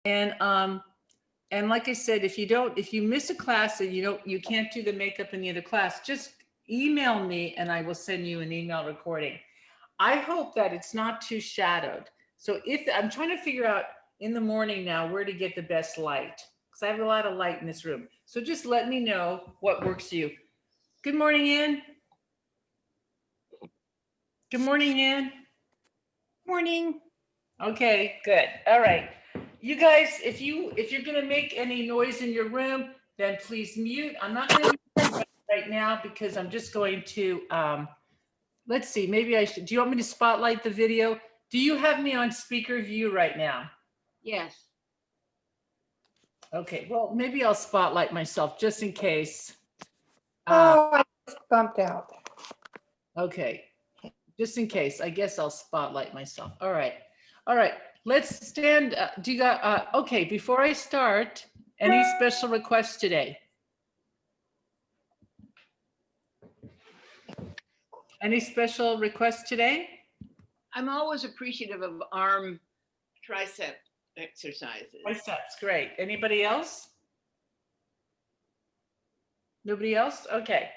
And like I said, if you miss a class and you can't do the makeup in the other class, just email me and I will send you an email recording. I hope that it's not too shadowed. So if I'm trying to figure out in the morning now where to get the best light, because I have a lot of light in this room. So just let me know what works for you. Good morning, Ann. Good morning, Ann. Morning. Okay, good. All right. You guys, if you're gonna make any noise in your room, then please mute. I'm not gonna mute anybody right now because I'm just going to let's see, maybe I should. Do you want me to spotlight the video? Do you have me on speaker view right now? Yes. Okay, well, maybe I'll spotlight myself just in case. I just bumped out. Okay, just in case. I guess I'll spotlight myself. All right. All right. Let's stand. Do you got, okay, before I start, any special requests today? Any special requests today? I'm always appreciative of arm tricep exercises. Triceps, great. Anybody else? Nobody else? Okay.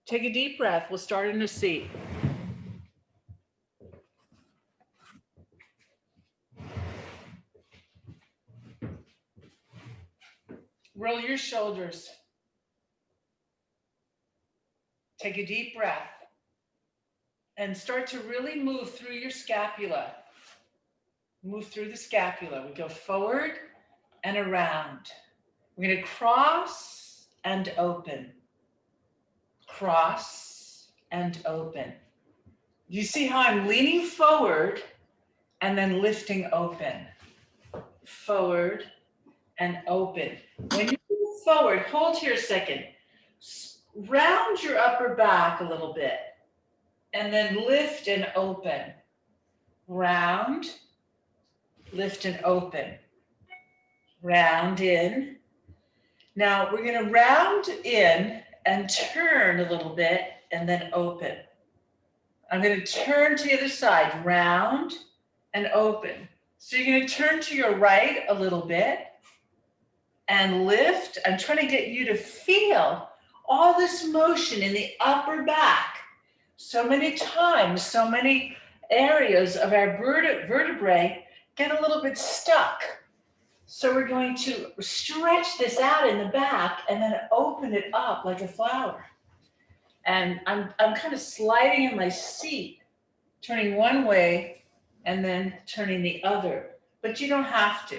Take a deep breath. We'll start in a seat. Roll your shoulders. Take a deep breath and start to really move through your scapula. Move through the scapula. We go forward and around. We're going to cross and open. Cross and open. You see how I'm leaning forward and then lifting open. Forward and open. When you move forward, hold here a second. Round your upper back a little bit and then lift and open. Round, lift and open. Round in. Now we're going to round in and turn a little bit and then open. I'm going to turn to the other side, round and open. So you're going to turn to your right a little bit and lift. I'm trying to get you to feel all this motion in the upper back. So many times, so many areas of our vertebrae get a little bit stuck. So we're going to stretch this out in the back and then open it up like a flower. And I'm kind of sliding in my seat, turning one way and then turning the other. But you don't have to.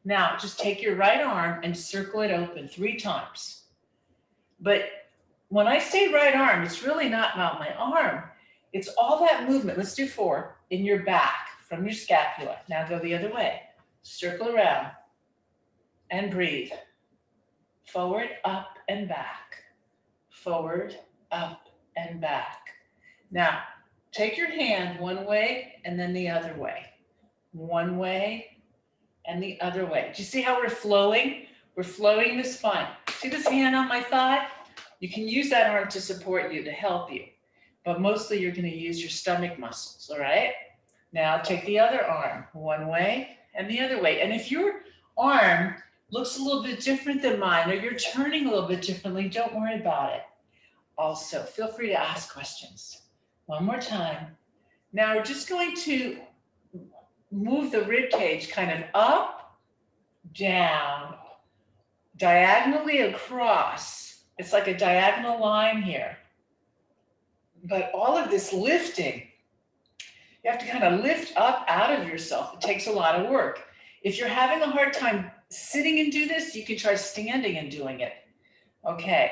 Now, just take your right arm and circle it open 3 times. But when I say right arm, it's really not about my arm. It's all that movement. Let's do 4 in your back from your scapula. Now go the other way. Circle around and breathe. Forward, up, and back. Forward, up, and back. Now, take your hand one way and then the other way. One way and the other way. Do you see how we're flowing? We're flowing the spine. See this hand on my thigh? You can use that arm to support you, to help you. But mostly you're going to use your stomach muscles, all right? Now take the other arm, one way and the other way. And if your arm looks a little bit different than mine, or you're turning a little bit differently, don't worry about it. Also, feel free to ask questions. One more time. Now we're just going to move the rib cage kind of up, down, diagonally across. It's like a diagonal line here. But all of this lifting, you have to kind of lift up out of yourself. It takes a lot of work. If you're having a hard time sitting and do this, you can try standing and doing it. Okay.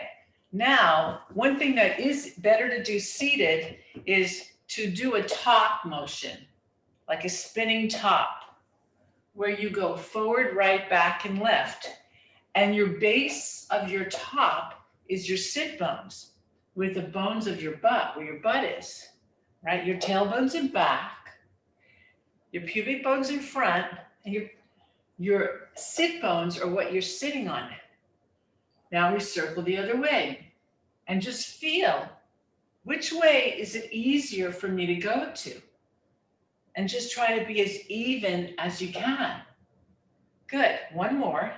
Now, one thing that is better to do seated is to do a top motion, like a spinning top, where you go forward, right, back, and left. And your base of your top is your sit bones, with the bones of your butt, where your butt is, right? Your tailbone's in back, your pubic bone's in front, and your sit bones are what you're sitting on. Now we circle the other way and just feel which way is it easier for me to go to. And just try to be as even as you can. Good, one more.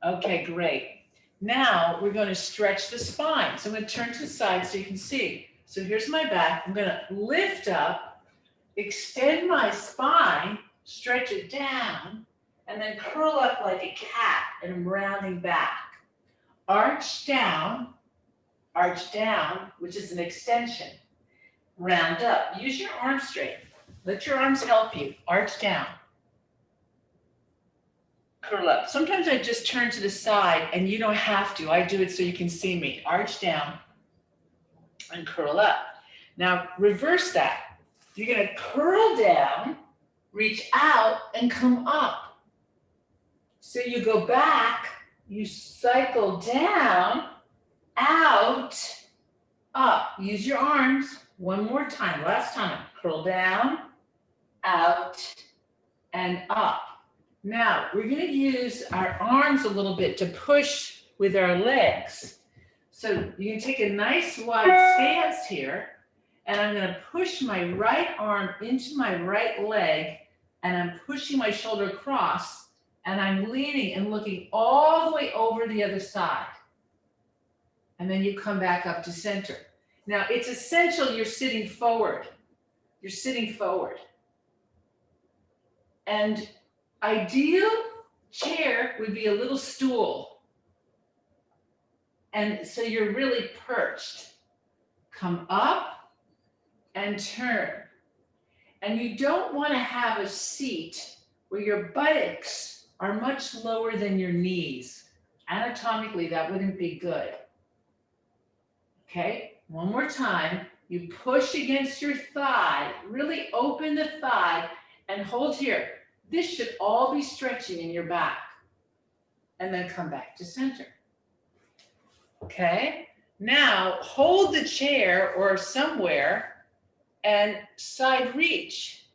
Okay, great. Now we're going to stretch the spine. So I'm going to turn to the side so you can see. So here's my back. I'm going to lift up, extend my spine, stretch it down, and then curl up like a cat, and I'm rounding back. Arch down, which is an extension. Round up. Use your arm strength. Let your arms help you. Arch down. Curl up. Sometimes I just turn to the side and you don't have to. I do it so you can see me. Arch down and curl up. Now reverse that. You're going to curl down, reach out, and come up. So you go back, you cycle down, out, up. Use your arms. One more time. Last time. Curl down, out, and up. Now, we're going to use our arms a little bit to push with our legs. So you can take a nice wide stance here, and I'm going to push my right arm into my right leg, and I'm pushing my shoulder across, and I'm leaning and looking all the way over the other side. And then you come back up to center. Now, it's essential you're sitting forward. You're sitting forward. And ideal chair would be a little stool. And so you're really perched. Come up and turn. And you don't want to have a seat where your buttocks are much lower than your knees. Anatomically, that wouldn't be good. Okay, one more time. You push against your thigh, really open the thigh and hold here. This should all be stretching in your back. And then come back to center. Okay, now hold the chair or somewhere and side reach.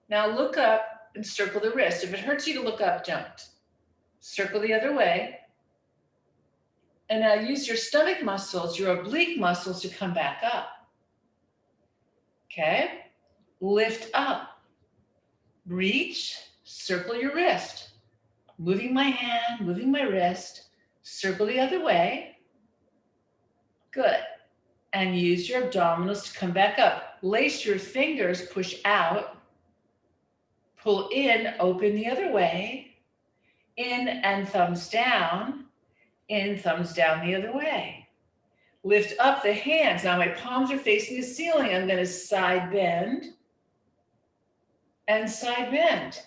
Now look up and circle the wrist. If it hurts you to look up, don't. Circle the other way. And now use your stomach muscles, your oblique muscles to come back up. Okay, lift up. Reach, circle your wrist. Moving my hand, moving my wrist. Circle the other way. Good. And use your abdominals to come back up. Lace your fingers, push out. Pull in, open the other way. In and thumbs down. In, thumbs down the other way. Lift up the hands. Now my palms are facing the ceiling. I'm going to side bend. And side bend.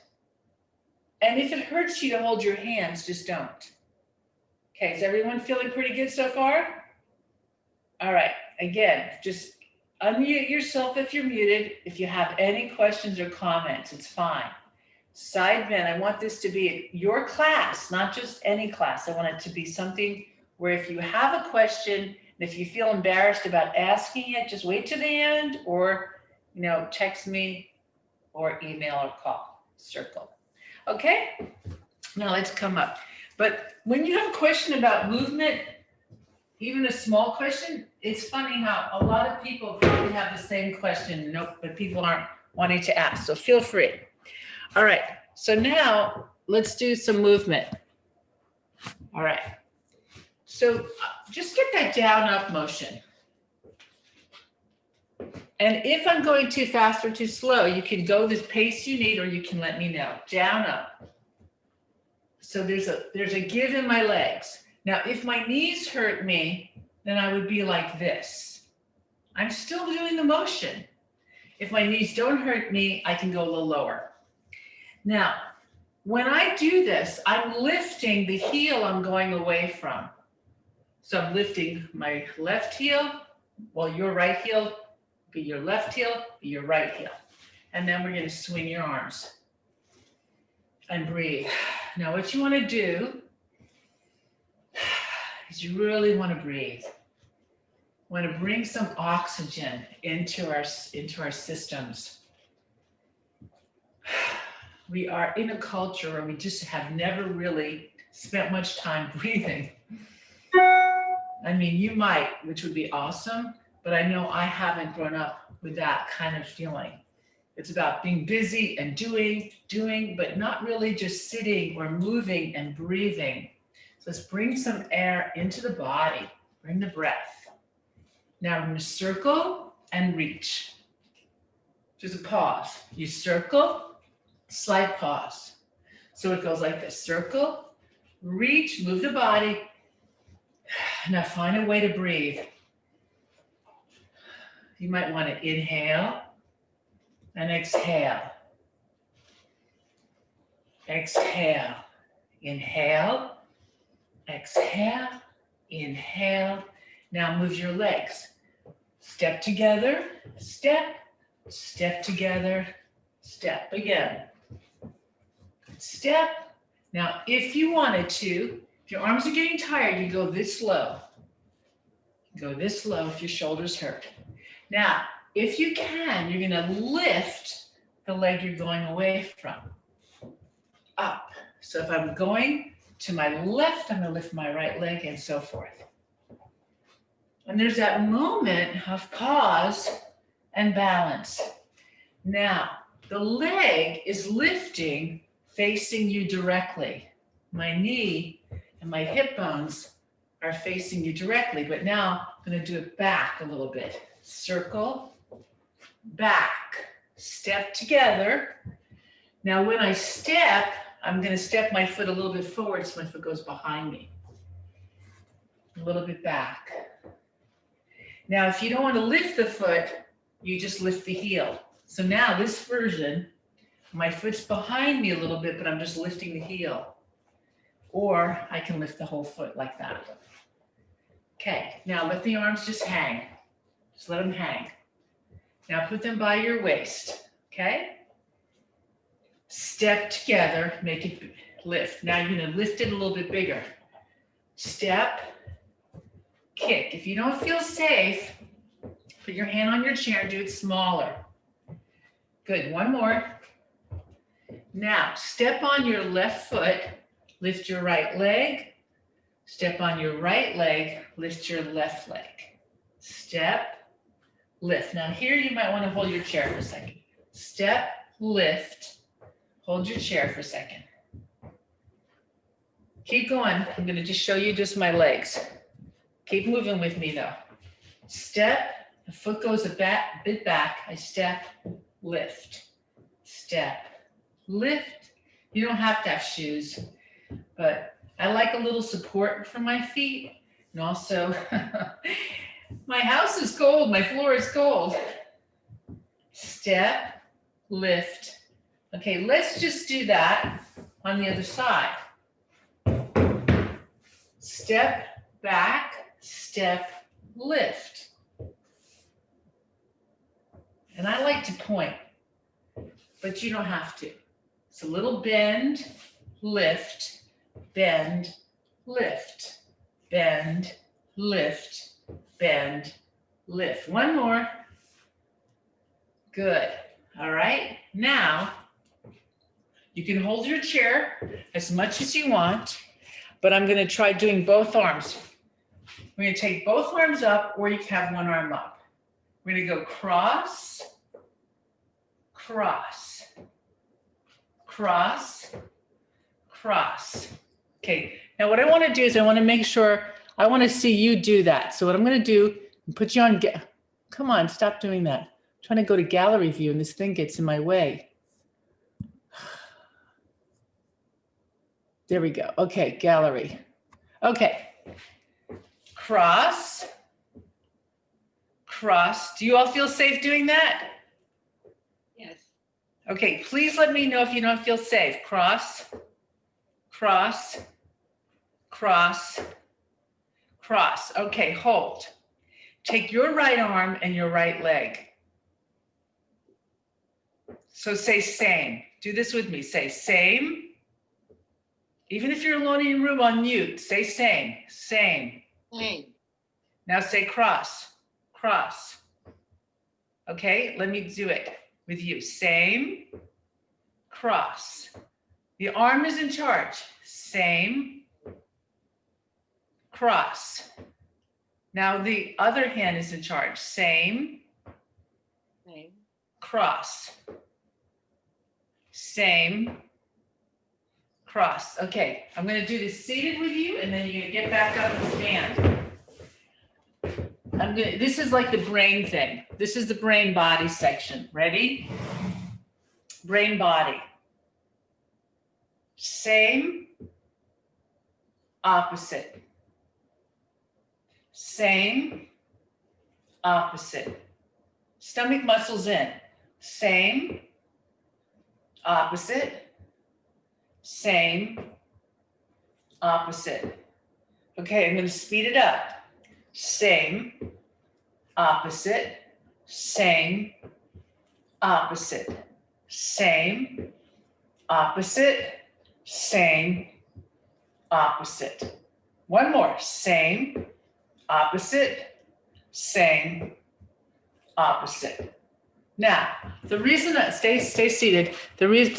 And if it hurts you to hold your hands, just don't. Okay, is everyone feeling pretty good so far? All right, again, just unmute yourself if you're muted. If you have any questions or comments, it's fine. Side bend, I want this to be your class, not just any class. I want it to be something where if you have a question, and if you feel embarrassed about asking it, just wait to the end or, text me or email or call, circle. Okay, now let's come up. But when you have a question about movement, even a small question, it's funny how a lot of people probably have the same question, but people aren't wanting to ask, so feel free. All right, so now let's do some movement. All right, so just get that down up motion. And if I'm going too fast or too slow, you can go the pace you need, or you can let me know. Down, up. So there's a give in my legs. Now, if my knees hurt me, then I would be like this. I'm still doing the motion. If my knees don't hurt me, I can go a little lower. Now, when I do this, I'm lifting the heel I'm going away from. So I'm lifting my left heel, your right heel, be your left heel, be your right heel. And then we're going to swing your arms and breathe. Now what you want to do is you really want to breathe. Want to bring some oxygen into our systems. We are in a culture where we just have never really spent much time breathing. I mean, you might, which would be awesome, but I know I haven't grown up with that kind of feeling. It's about being busy and doing, but not really just sitting or moving and breathing. So let's bring some air into the body. Bring the breath. Now we're going to circle and reach. Just a pause. You circle, slight pause. So it goes like this. Circle, reach, move the body. Now find a way to breathe. You might want to inhale and exhale. Exhale. Inhale. Exhale. Inhale. Now move your legs. Step together. Step. Step together. Step again. Step. Now, if you wanted to, if your arms are getting tired, you go this low. Go this low if your shoulders hurt. Now, if you can, you're going to lift the leg you're going away from. Up. So if I'm going to my left, I'm going to lift my right leg and so forth. And there's that moment of pause and balance. Now, the leg is lifting, facing you directly. My knee and my hip bones are facing you directly, but now I'm going to do it back a little bit. Circle, back, step together. Now when I step, I'm going to step my foot a little bit forward so my foot goes behind me. A little bit back. Now if you don't want to lift the foot, you just lift the heel. So now this version, my foot's behind me a little bit, but I'm just lifting the heel. Or I can lift the whole foot like that. Okay, now let the arms just hang. Just let them hang. Now put them by your waist, okay? Step together, make it lift. Now you're gonna lift it a little bit bigger. Step, kick. If you don't feel safe, put your hand on your chair, do it smaller. Good, one more. Now, step on your left foot, lift your right leg. Step on your right leg, lift your left leg. Step, lift. Now here you might want to hold your chair for a second. Step, lift, hold your chair for a second. Keep going. I'm going to just show you just my legs. Keep moving with me though. Step, the foot goes a bit back. I step, lift, step, lift. You don't have to have shoes, but I like a little support for my feet. And also, my house is cold, my floor is cold. Step, lift. Okay, let's just do that on the other side. Step back, step, lift. And I like to point, but you don't have to. It's a little bend, lift, bend, lift, bend, lift, bend, lift. One more. Good. All right. Now, you can hold your chair as much as you want, but I'm going to try doing both arms. We're going to take both arms up, or you can have one arm up. We're going to go cross, cross, cross, cross. Okay, now what I want to do is I want to make sure, I want to see you do that. So what I'm going to do, put you on, come on, stop doing that. I'm trying to go to gallery view and this thing gets in my way. There we go. Okay, gallery. Okay, cross, cross. Do you all feel safe doing that? Yes. Okay, please let me know if you don't feel safe. Cross, cross, cross, cross. Okay, hold. Take your right arm and your right leg. So say same. Do this with me. Say same. Even if you're alone in your room on mute, say same, same. Same. Now say cross, cross. Okay, let me do it with you. Same, cross. The arm is in charge. Same, cross. Now the other hand is in charge. Same, Same. cross. same, cross. Okay, I'm gonna do this seated with you, and then you're gonna get back up and stand. This is like the brain thing. This is the brain body section. Ready? Brain body. Same, opposite. Same, opposite. Stomach muscles in. Same, opposite. Same, opposite. Okay, I'm going to speed it up. Same, opposite, same, opposite, same, opposite, same, opposite. One more. Same, opposite, same, opposite. Now, the reason that stay seated, the reason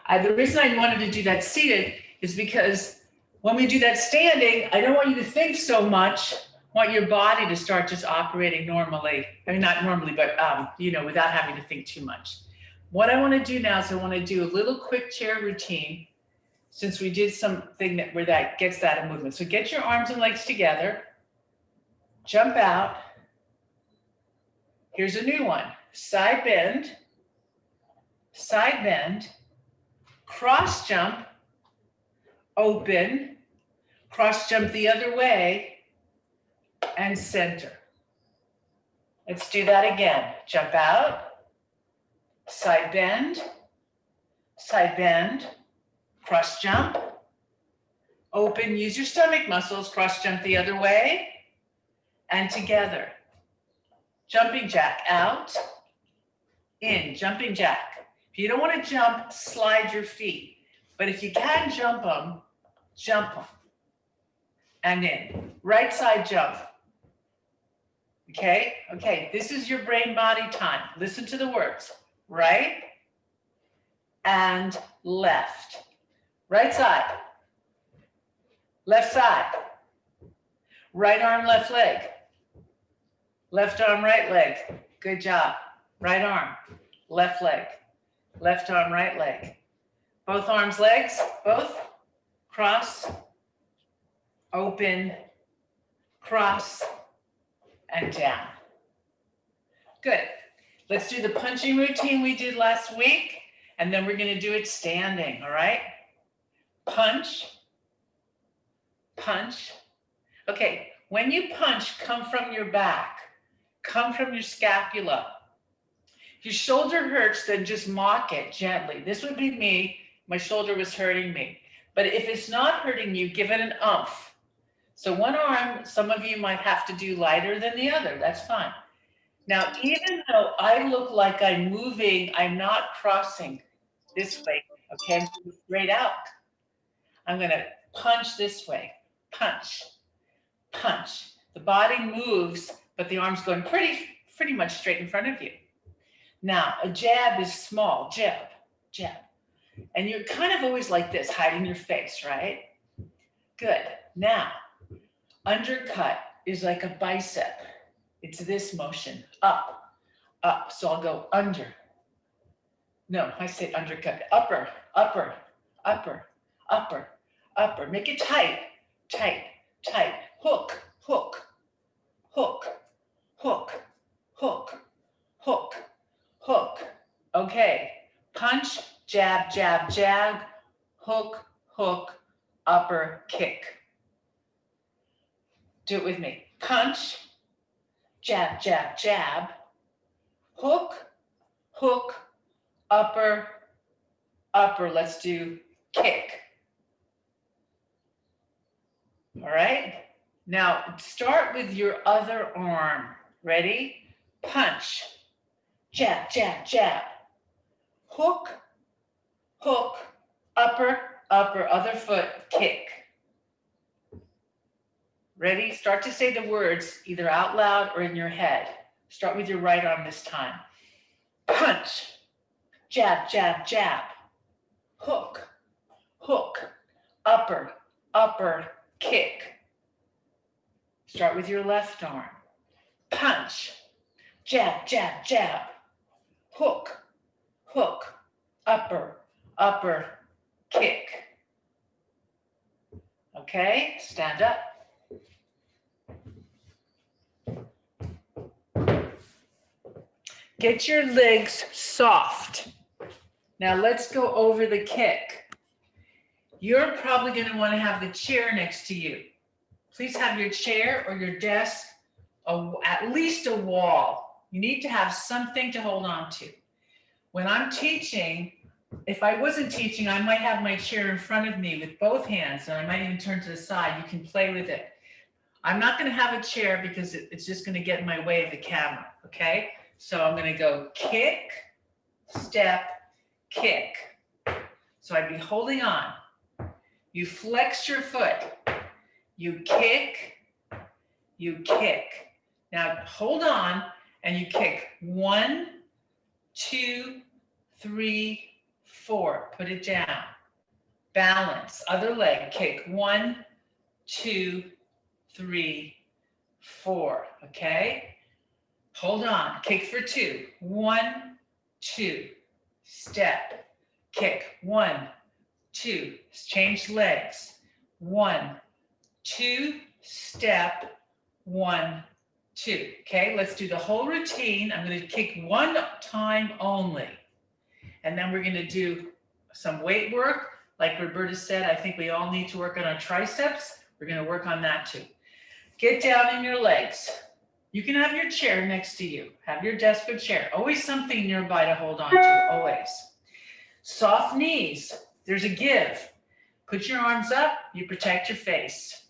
I wanted to do that seated is because when we do that standing, I don't want you to think so much. I want your body to start just operating normally. I mean, not normally, but without having to think too much. What I want to do now is I want to do a little quick chair routine, since we did something where that gets that in movement. So get your arms and legs together, jump out. Here's a new one. Side bend, cross jump, open, cross jump the other way, and center. Let's do that again. Jump out, side bend, cross jump, open, use your stomach muscles, cross jump the other way, and together. Jumping jack, out, in, jumping jack. If you don't want to jump, slide your feet. But if you can jump them, and in. Right side jump. Okay, this is your brain body time. Listen to the words. Right and left. Right side. Left side. Right arm, left leg. Left arm, right leg. Good job. Right arm, left leg. Left arm, right leg. Both arms, legs, both. Cross, open, cross, and down. Good. Let's do the punching routine we did last week, and then we're going to do it standing, all right? Punch, punch. Okay, when you punch, come from your back. Come from your scapula. If your shoulder hurts, then just mock it gently. This would be me. My shoulder was hurting me. But if it's not hurting you, give it an umph. So one arm, some of you might have to do lighter than the other. That's fine. Now, even though I look like I'm moving, I'm not crossing this way. Okay, I'm going straight out. I'm going to punch this way. Punch, punch. The body moves, but the arm's going pretty much straight in front of you. Now, a jab is small. Jab, jab. And you're kind of always like this, hiding your face, right? Good. Now, undercut is like a bicep. It's this motion, up, up. So I'll go under. No, I say undercut. Upper, upper, upper, upper, upper. Make it tight, tight, tight. Hook, hook, hook, hook, hook, hook, hook. Okay. Punch, jab, jab, jab, hook, hook, upper, kick. Do it with me. Punch, jab, jab, jab, hook, hook, upper, upper. Let's do kick. All right. Now start with your other arm. Ready? Punch, jab, jab, jab, hook, hook, upper, upper, other foot, kick. Ready? Start to say the words either out loud or in your head. Start with your right arm this time. Punch, jab, jab, jab, hook, hook, upper, upper, kick. Start with your left arm. Punch, jab, jab, jab, hook, hook, upper, upper, kick. Okay, stand up. Get your legs soft. Now let's go over the kick. You're probably going to want to have the chair next to you. Please have your chair or your desk, at least a wall. You need to have something to hold on to. When I'm teaching, if I wasn't teaching, I might have my chair in front of me with both hands, and I might even turn to the side. You can play with it. I'm not going to have a chair because it's just going to get in my way of the camera, okay? So I'm going to go kick, step, kick. So I'd be holding on. You flex your foot. You kick, you kick. Now hold on and you kick 1, 2, 3, 4. Put it down. Balance. Other leg. Kick 1, 2, 3, 4. Okay? Hold on. Kick for 2. 1, 2. Step. Kick. 1, 2. Change legs. 1, 2. Step. 1, 2. Okay? Let's do the whole routine. I'm going to kick 1 time only. And then we're going to do some weight work. Like Roberta said, I think we all need to work on our triceps. We're going to work on that too. Get down in your legs. You can have your chair next to you. Have your desk or chair. Always something nearby to hold on to, always. Soft knees. There's a give. Put your arms up. You protect your face.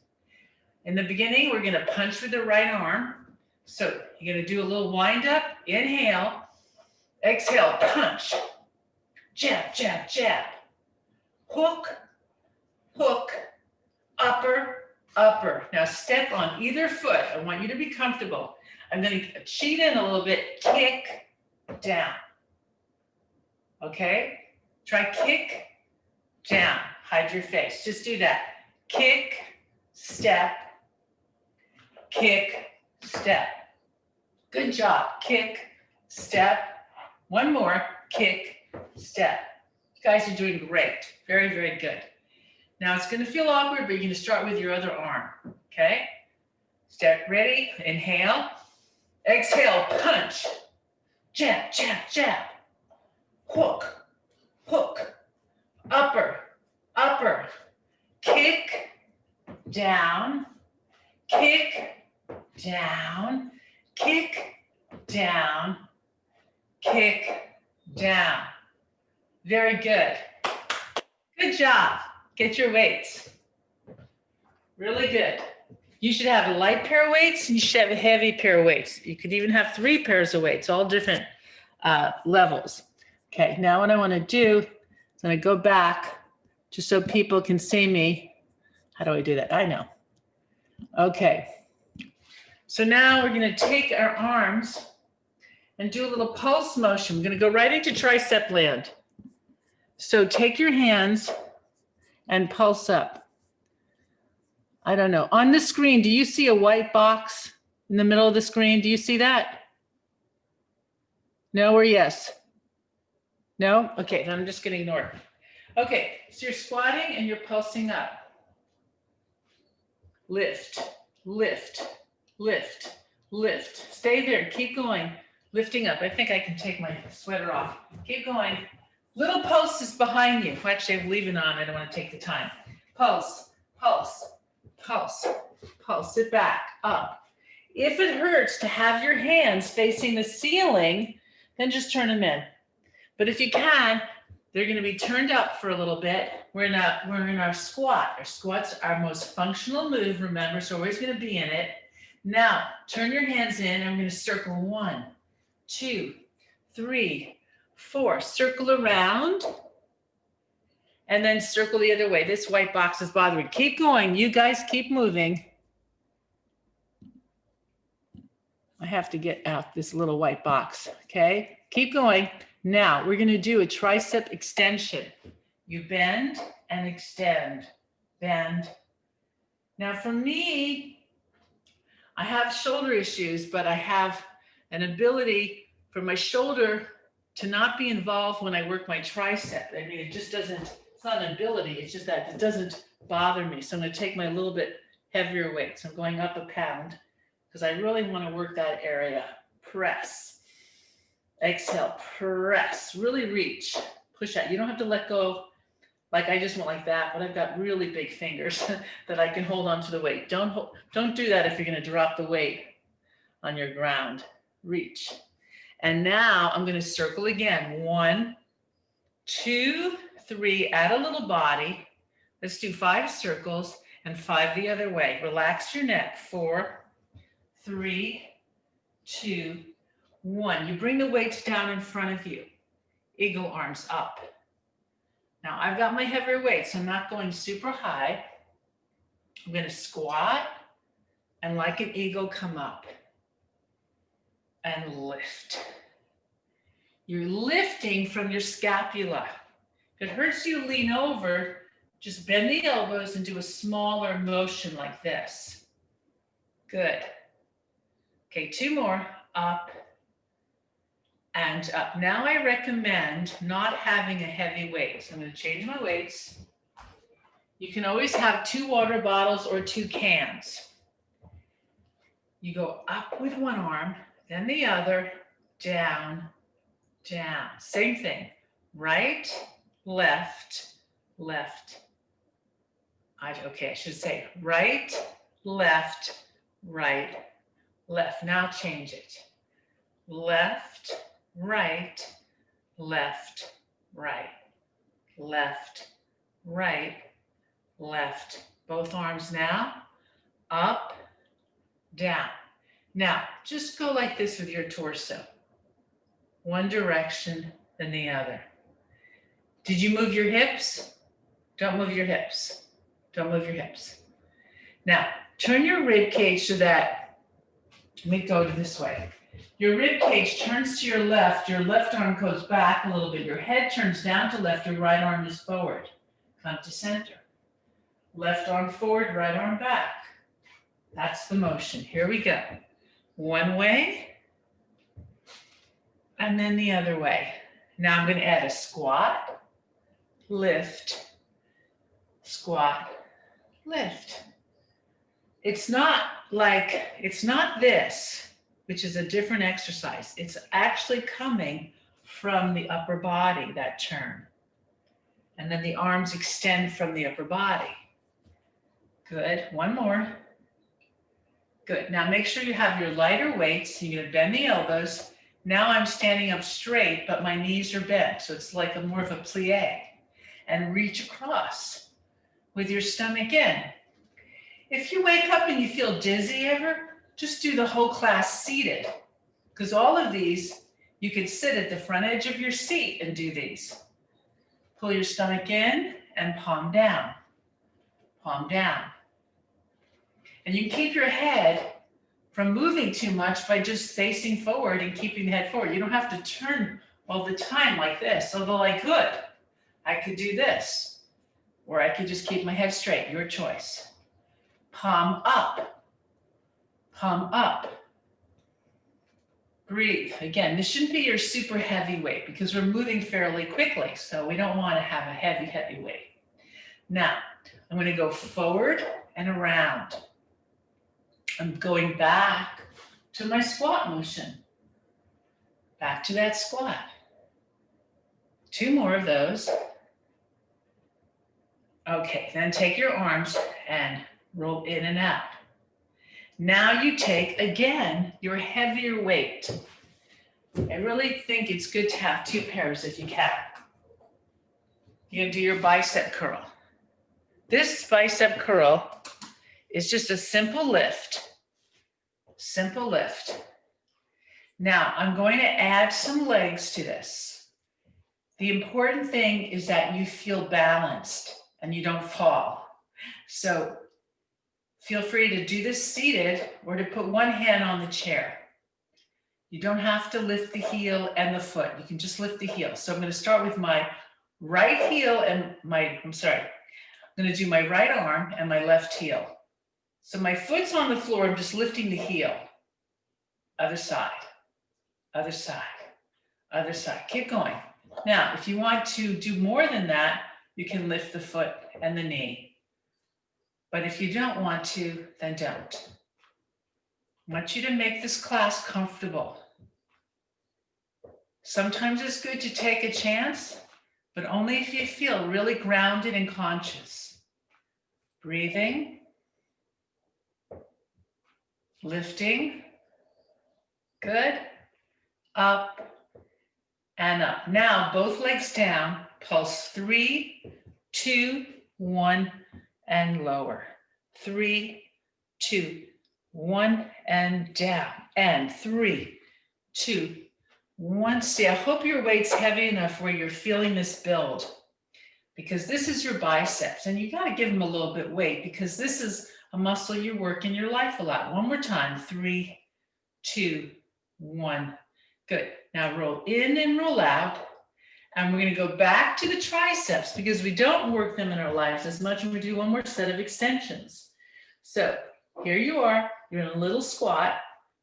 In the beginning, we're going to punch with the right arm. So you're going to do a little wind up. Inhale. Exhale. Punch. Jab, jab, jab. Hook, hook, upper, upper. Now step on either foot. I want you to be comfortable. I'm going to cheat in a little bit. Kick, down. Okay? Try kick, down. Hide your face. Just do that. Kick, step, kick, step. Good job. Kick, step. One more. Kick, step. You guys are doing great. Very, very good. Now it's going to feel awkward, but you're going to start with your other arm. Okay? Step ready. Inhale. Exhale. Punch. Jab, jab, jab. Hook, hook. Upper, upper. Kick, down. Kick, down. Kick, down. Kick, down. Very good. Good job. Get your weights. Really good. You should have a light pair of weights and you should have a heavy pair of weights. You could even have 3 pairs of weights, all different levels. Okay, now what I want to do is I'm going to go back just so people can see me. How do I do that? I know. Okay. So now we're going to take our arms and do a little pulse motion. We're going to go right into tricep land. So take your hands and pulse up. I don't know. On the screen, do you see a white box in the middle of the screen? Do you see that? No or yes? No? Okay, then I'm just going to ignore it. Okay, so you're squatting and you're pulsing up. Lift, lift, lift, lift. Stay there. Keep going. Lifting up. I think I can take my sweater off. Keep going. Little pulses behind you. Well, actually, I'm leaving on. I don't want to take the time. Pulse, pulse, pulse, pulse. Sit back, up. If it hurts to have your hands facing the ceiling, then just turn them in. But if you can, they're going to be turned up for a little bit. We're in our squat. Our squat's our most functional move, remember, so we're always going to be in it. Now, turn your hands in, and I'm going to circle 1, 2, 3, 4. Circle around, and then circle the other way. This white box is bothering. Keep going. You guys keep moving. I have to get out this little white box, okay? Keep going. Now, we're going to do a tricep extension. You bend and extend. Bend. Now, for me, I have shoulder issues, but I have an ability for my shoulder to not be involved when I work my tricep. I mean, it just doesn't, it's not an ability, it's just that it doesn't bother me. So I'm gonna take my little bit heavier weight. So I'm going up a pound because I really want to work that area. Press. Exhale, press, really reach, push out. You don't have to let go like I just went like that, but I've got really big fingers that I can hold on to the weight. Don't do that if you're going to drop the weight on your ground. Reach. And now I'm going to circle again. 1, 2, 3, add a little body. Let's do 5 circles and 5 the other way. Relax your neck. 4, 3, 2, 1. You bring the weights down in front of you. Eagle arms up. Now I've got my heavier weights, so I'm not going super high. I'm going to squat and like an eagle come up and lift. You're lifting from your scapula. If it hurts you to lean over, just bend the elbows and do a smaller motion like this. Good. Okay, 2 more. Up and up. Now I recommend not having a heavy weight. So I'm going to change my weights. You can always have 2 water bottles or 2 cans. You go up with one arm, then the other, down, down. Same thing. Right, left, left. Okay, I should say right, left, right, left. Now change it. Left, right, left, right, left, right, left. Both arms now, up, down. Now, just go like this with your torso. One direction, then the other. Did you move your hips? Don't move your hips. Don't move your hips. Now, turn your rib cage so that, let me go this way. Your rib cage turns to your left arm goes back a little bit, your head turns down to left, your right arm is forward. Come to center. Left arm forward, right arm back. That's the motion. Here we go. One way, and then the other way. Now I'm going to add a squat, lift, squat, lift. It's not this, which is a different exercise. It's actually coming from the upper body, that turn. And then the arms extend from the upper body. Good, one more. Good, now make sure you have your lighter weights. You're gonna bend the elbows. Now I'm standing up straight, but my knees are bent. So it's like more of a plie. And reach across with your stomach in. If you wake up and you feel dizzy ever, just do the whole class seated. Because all of these, you could sit at the front edge of your seat and do these. Pull your stomach in and palm down. Palm down. And you can keep your head from moving too much by just facing forward and keeping the head forward. You don't have to turn all the time like this, although I could. I could do this, or I could just keep my head straight, your choice. Palm up, palm up. Breathe. Again, this shouldn't be your super heavy weight because we're moving fairly quickly, so we don't want to have a heavy, heavy weight. Now, I'm going to go forward and around. I'm going back to my squat motion. Back to that squat. 2 more of those. Okay, then take your arms and roll in and out. Now you take, again, your heavier weight. I really think it's good to have 2 pairs if you can. You're gonna do your bicep curl. This bicep curl is just a simple lift. Simple lift. Now I'm going to add some legs to this. The important thing is that you feel balanced and you don't fall. So feel free to do this seated or to put one hand on the chair. You don't have to lift the heel and the foot. You can just lift the heel. So I'm going to start with my right heel and I'm going to do my right arm and my left heel. So my foot's on the floor, I'm just lifting the heel. Other side, other side, Other side, keep going. Now, if you want to do more than that, you can lift the foot and the knee. But if you don't want to, then don't. I want you to make this class comfortable. Sometimes it's good to take a chance, but only if you feel really grounded and conscious. Breathing, lifting, good, up and up. Now, both legs down, pulse 3, 2, 1, and lower. 3, 2, 1, and down, and 3, 2, 1. See, I hope your weight's heavy enough where you're feeling this build, because this is your biceps, and you got to give them a little bit weight because this is a muscle you work in your life a lot. One more time, 3, 2, 1. Good. Now roll in and roll out. And we're going to go back to the triceps because we don't work them in our lives as much, and we do one more set of extensions. So here you are. You're in a little squat.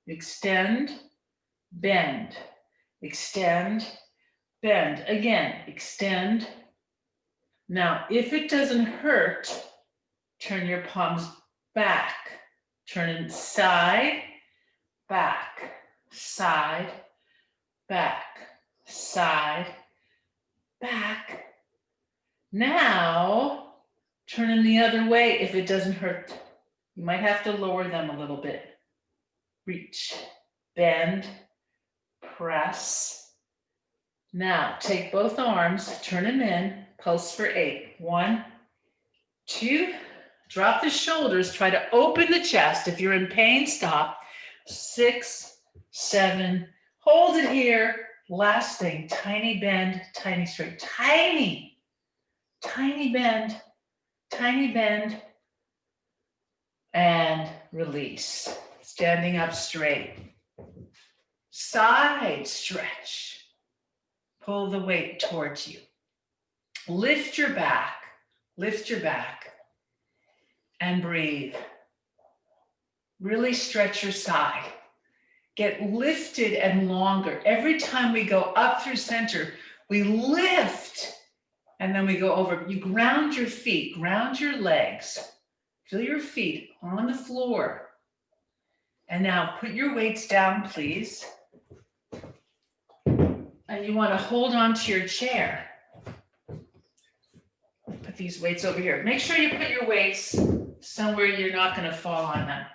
Extend, bend, extend, bend. Again, extend. Now, if it doesn't hurt, turn your palms back. Turn it side, back, side, back, side, back. Now, turn them the other way if it doesn't hurt. You might have to lower them a little bit. Reach, bend, press. Now, take both arms, turn them in, pulse for 8. 1, 2, drop the shoulders, try to open the chest. If you're in pain, stop. 6, 7, hold it here. Last thing, tiny bend, tiny straight, tiny bend, and release. Standing up straight. Side stretch. Pull the weight towards you. Lift your back, and breathe. Really stretch your side. Get lifted and longer. Every time we go up through center, we lift and then we go over. You ground your feet, ground your legs. Feel your feet on the floor. And now put your weights down, please. And you want to hold on to your chair. Put these weights over here. Make sure you put your weights somewhere you're not going to fall on them.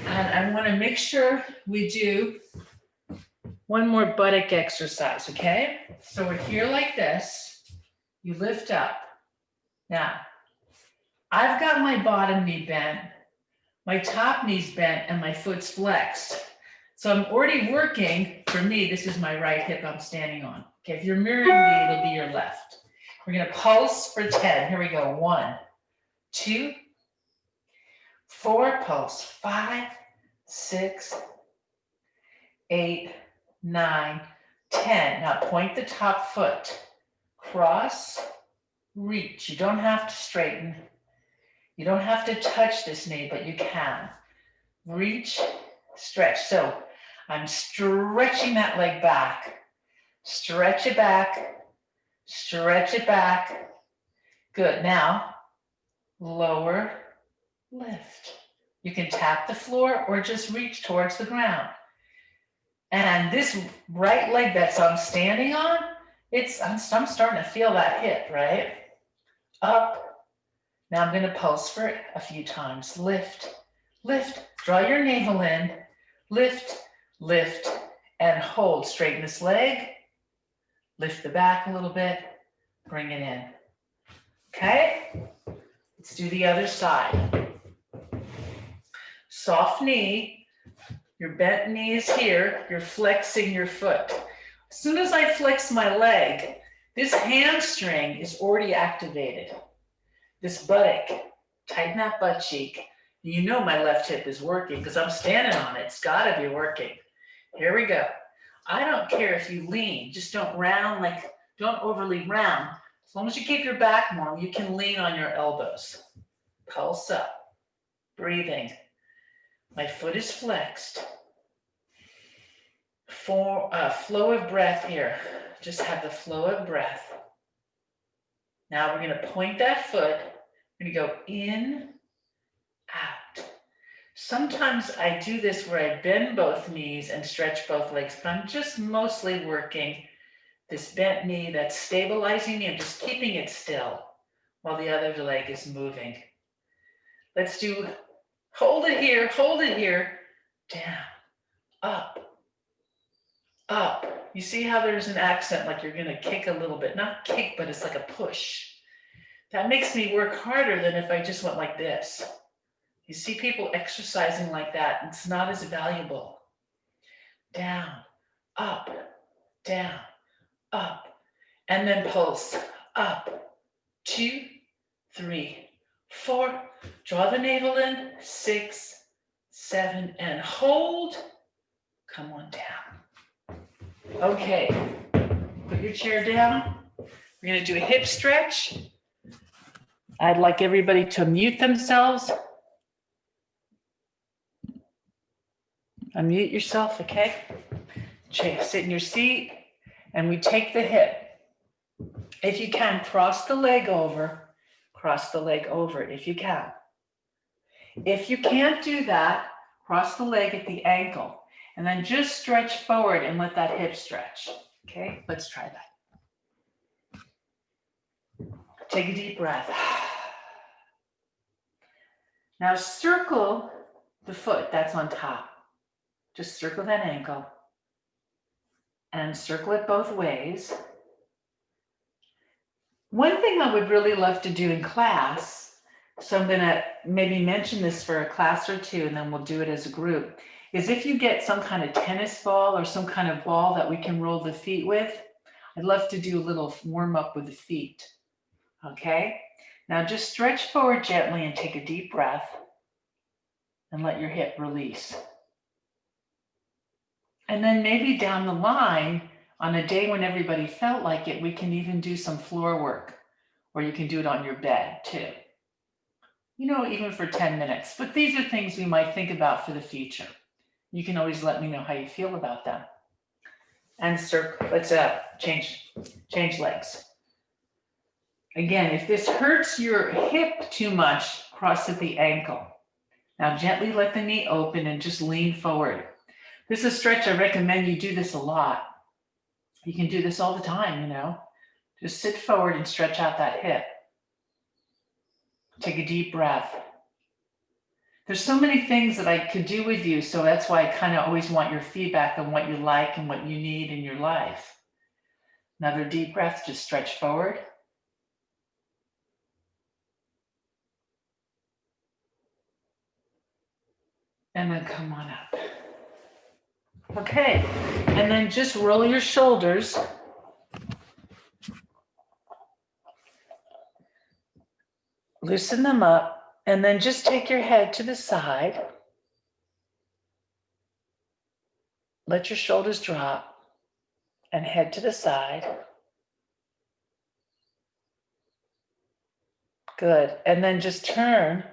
And I want to make sure we do one more buttock exercise, okay? So we're here like this. You lift up. Now, I've got my bottom knee bent, my top knee's bent, and my foot's flexed. So I'm already working, for me, this is my right hip I'm standing on. Okay, if you're mirroring me, it'll be your left. We're gonna pulse for 10. Here we go. 1, 2, 4, pulse. 5, 6, 8, 9, 10. Now point the top foot. Cross, reach. You don't have to straighten. You don't have to touch this knee, but you can. Reach, stretch. So I'm stretching that leg back. Stretch it back. Stretch it back. Good. Now, lower, lift. You can tap the floor or just reach towards the ground. And this right leg that I'm standing on, I'm starting to feel that hit, right? Up. Now I'm going to pulse for a few times. Lift, lift, draw your navel in, lift, lift, and hold. Straighten this leg, lift the back a little bit, bring it in. Okay? Let's do the other side. Soft knee, your bent knee is here, you're flexing your foot. As soon as I flex my leg, this hamstring is already activated. This buttock, tighten that butt cheek. You know my left hip is working because I'm standing on it. It's got to be working. Here we go. I don't care if you lean. Just don't overly round. As long as you keep your back warm, you can lean on your elbows. Pulse up. Breathing. My foot is flexed. flow of breath here. Just have the flow of breath. Now we're going to point that foot. We're going to go in, out. Sometimes I do this where I bend both knees and stretch both legs, but I'm just mostly working this bent knee that's stabilizing me. I'm just keeping it still while the other leg is moving. Let's do, hold it here, down, up, up. You see how there's an accent, like you're gonna kick a little bit, not kick, but it's like a push. That makes me work harder than if I just went like this. You see people exercising like that, it's not as valuable. Down, up, down, up, and then pulse, up, 2, 3, 4, draw the navel in, 6, 7, and hold, come on down. Okay, put your chair down. We're gonna do a hip stretch. I'd like everybody to mute themselves. Unmute yourself, okay? Sit in your seat, and we take the hip. If you can, cross the leg over if you can. If you can't do that, cross the leg at the ankle, and then just stretch forward and let that hip stretch. Okay, let's try that. Take a deep breath. Now circle the foot that's on top. Just circle that ankle and circle it both ways. One thing I would really love to do in class, so I'm gonna maybe mention this for a class or two and then we'll do it as a group, is if you get some kind of tennis ball or some kind of ball that we can roll the feet with, I'd love to do a little warm up with the feet, okay? Now just stretch forward gently and take a deep breath and let your hip release. And then maybe down the line, on a day when everybody felt like it, we can even do some floor work, or you can do it on your bed too. You know, even for 10 minutes. But these are things we might think about for the future. You can always let me know how you feel about them. And circle, let's change legs. Again, if this hurts your hip too much, cross at the ankle. Now gently let the knee open and just lean forward. This is a stretch I recommend you do this a lot. You can do this all the time, you know. Just sit forward and stretch out that hip. Take a deep breath. There's so many things that I could do with you, so that's why I kind of always want your feedback on what you like and what you need in your life. Another deep breath, just stretch forward. And then come on up. Okay, and then just roll your shoulders. Loosen them up, and then just take your head to the side. Let your shoulders drop and head to the side. Good, and then just turn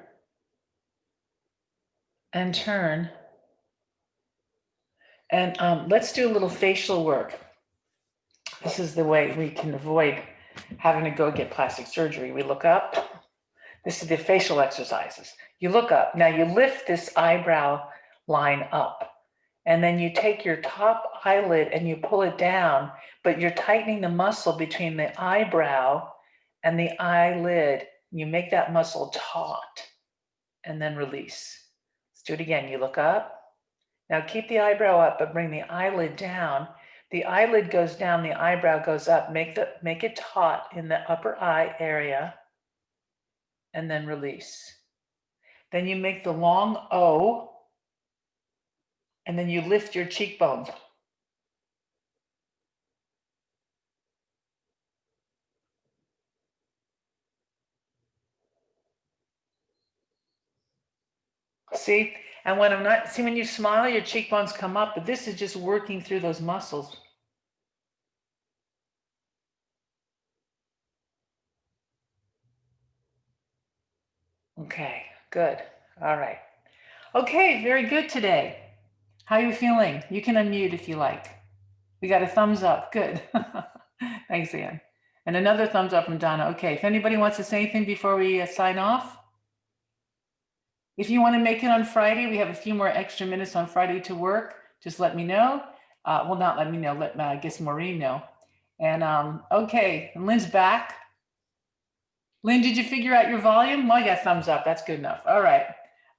and turn. And let's do a little facial work. This is the way we can avoid having to go get plastic surgery. We look up. This is the facial exercises. You look up. Now you lift this eyebrow line up. And then you take your top eyelid and you pull it down, but you're tightening the muscle between the eyebrow and the eyelid. You make that muscle taut and then release. Let's do it again. You look up. Now keep the eyebrow up, but bring the eyelid down. The eyelid goes down, the eyebrow goes up. Make it taut in the upper eye area and then release. Then you make the long O and then you lift your cheekbones. See? And when you smile, your cheekbones come up, but this is just working through those muscles. Okay, good. All right. Okay, very good today. How you feeling? You can unmute if you like. We got a thumbs up. Good. Thanks, Ann. And another thumbs up from Donna. Okay, if anybody wants to say anything before we sign off. If you want to make it on Friday, we have a few more extra minutes on Friday to work. Just let me know. Well, not let me know. Let I guess Maureen know. And okay, and Lynn's back. Lynn, did you figure out your volume? Well, I got thumbs up. That's good enough. All right.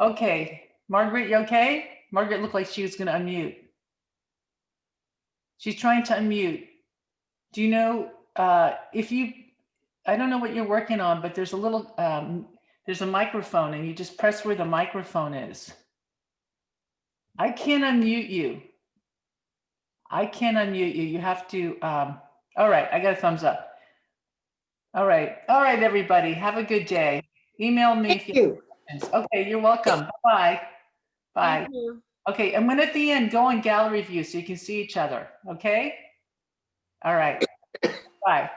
Okay, Margaret, you okay? Margaret looked like she was going to unmute. She's trying to unmute. Do you know if you? I don't know what you're working on, but there's a little. There's a microphone and you just press where the microphone is. I can't unmute you. I can't unmute you. You have to, all right, I got a thumbs up. All right, everybody, have a good day. Email me if Thank you you. have questions. Okay, you're welcome. Bye. Bye. Thank you. Okay, and when at the end, go on gallery view so you can see each other, okay? All right, bye.